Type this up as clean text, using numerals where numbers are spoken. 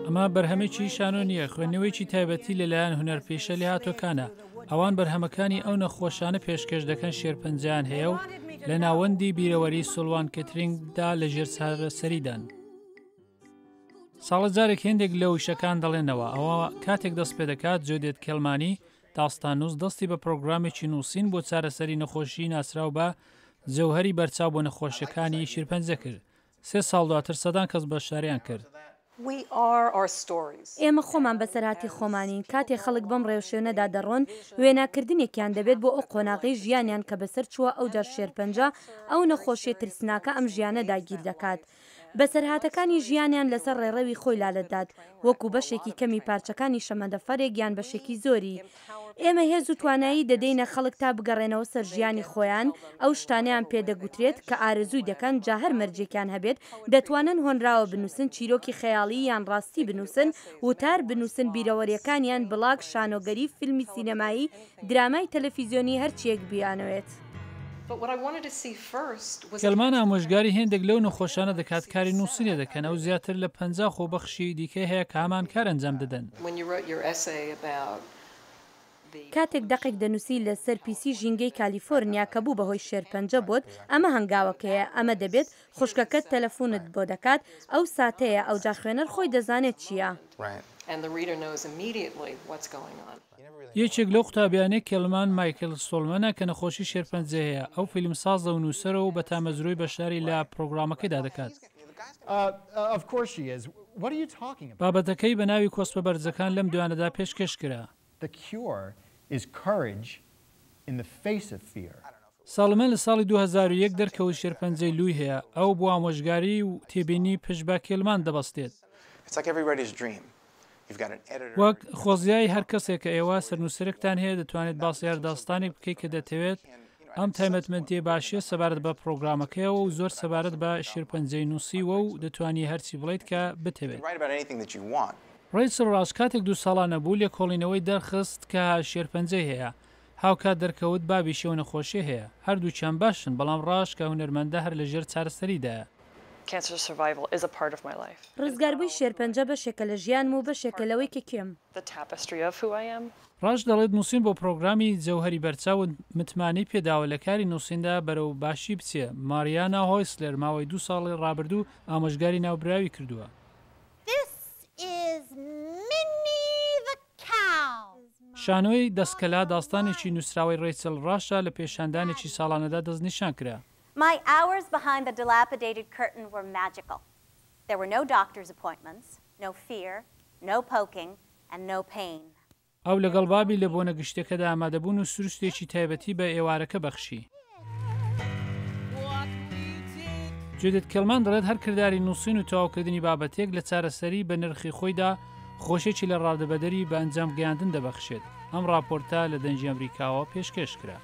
ئەمە بەرهەمێکی شانۆ نییە، خوێندنەوەیکی تایبەتی لەلایەن هونەرپێشە لێ هاتووەکانە. ئەوان بەرهەمەکانی ئەو نەخۆشانە پێشکەش دەکەن شێرپەنجیان هەیە و لە ناوەندی بیرەوەری سڵوان کەترینگدا لەژێر چارەسەریدان. ساڵە جارێک هێندێک لە وشەکان دەڵێنەوە ئەوە کاتێک دەست پێ دەکات جۆدێت کێڵمانی داستانووس دەستی بە پرۆگرامێکی نووسین بۆ چارەسەری نەخۆشی ناسراو بە جەوهەری بەرچاو بۆ نەخۆشیەکانی شێرپەنجە کرد. 3 ساڵ دواتر سەدان کەس بەشداریان کرد. ئێمە خۆمان بەسەرهاتی خۆمانین. کاتێک خەڵک بەم ڕێوشێنەدا دەڕۆن وێناکردنێکیان دەبێت بۆ ئەو قۆناغی ژیانیان کە بەسەر چووە ئەو جار شێرپەنجە ئەو نەخۆشیە ترسناکە ئەم ژیانە داگیر دەکات. بەسەرهاتەکانی ژیانیان لەسەر ڕێڕەوی خۆی لالەدات وەکو بەشێکی کەمی پارچەکانی شەمەندەفەرێک یان بەشێکی زۆری. ئێمە هێز و توانایی دەدەینە خەڵک تا بگەڕێنەوە سەر ژیانی خۆیان ئەو شتانیان پێدەگوترێت کە ئارزووی دەکەن جا هەر مەرجێکیان هەبێت دەتوانن هۆنراوە بنووسن، چیرۆکی خەیاڵی یان ڕاستی بنووسن، وتار بنووسن، بیرەوەریەکانیان بڵاگ، شانۆگەری، فیلمی سینەمایی، درامای تەلەڤیزیۆنی هەرچیەک بیانوێت. کەلمان ئامۆژگاری هێندێک لەو نەخۆشانە دەکات کاری نووسینێ دەکەن ئەو زیاتر لە 50 خۆبەخشی دیکە هەیە کە هەمان کار ئەنجام دەدەن. کاتێک دەقێک دەنووسی لەسەر پیسی ژینگەی کالیفۆرنیا کە بوو بەهۆی شێرپەنجە بۆت، ئەمە هەنگاوەکەیە، ئەمە دەبێت خوشکەکەت تەلەفۆنت بۆ دەکات ئەو ساتەیە ئەو جا خوێنەر خۆی دەزانێت چییە. یەکێک لەو قوتابیانەی کێڵمان مایکل سۆلمەنە کە نەخۆشی شێرپەنجە هەیە ئەو فیلمسازە و نووسەرە و بە تامەزرۆی بەشداری لە پرۆگرامەکەیدا دەکات. بابەتەکەی بە ناوی کۆسپە بەرزەکان لەم دوانەدا پێشکەش کرا. ساڵمە لە ساڵی 2001 دەرکەوت شێرپەنجەی لووی هەیە ئەو بۆ ئامۆژگاری و تێبینی پشت بە کێڵمان دەبەستێت. وەک خۆزیایی هەر کەسێک کە ئێوە سەرنووسەرێکتان هەیە دەتوانێت باسی داستانێک بکەیت کە دەتەوێت ئەم تایبەتمەندیە باشیە سەبارەت بە پرۆگرامەکەیەوە و زۆر سەبارەت بە شێرپەنجەی نووسیوە و دەتوانی هەرچی بڵیت کە بتەوێت. ڕیچل ڕاش کاتێک 2 ساڵانە بوو لێ کۆڵینەوەی دەرخست کە شێرپەنجەی هەیە هاوکات دەرکەوت بابی شێو نەخۆشی هەیە هەردووچیان باشن بەڵام ڕاش کە هونەرمەندە هەر لەژێر چارەسەریدایە. ڕزگاربووی شێرپەنجە بەشێکە لە ژیانم و بەشێکە لەوەی کە کێم. ڕاش دەڵێت نووسین بۆ پرۆگرامی جەوهەری بەرچاو متمانی پێداوە لە کاری نووسیندا بەرەو باشی بچێ. ماریانا هۆیسلێر ماوەی 2 ساڵی ڕابردوو ئامۆژگاری ناوبراوی کردووە. شانۆی دەستکەلا داستانێکی نووسراوی ڕیچل ڕاشە لە پێشاندانێکی ساڵانەدا دەستنیشان کرا. My hours behind the dilapidated curtain were magical. There were no doctor's appointments, no fear, no poking, and no pain. ئەو لەگەڵ بابی لە بۆ نەگشتەکەدا ئامادەبوون و سروشتێکی تایبەتی بە ئێوارەکە بەخشی. جودت کێڵمان دەڵێت هەر کردداری نووسین و تەواوکردنی بابەتێک لە چارەسەری بە نرخی خۆیدا خۆشێکی لە ڕادەبەدەری بە ئەنجام گەیاندن دەبەخشێت. ئەم راپۆرتە لە دەنجی ئەمریکاوە پێشکەش کرا.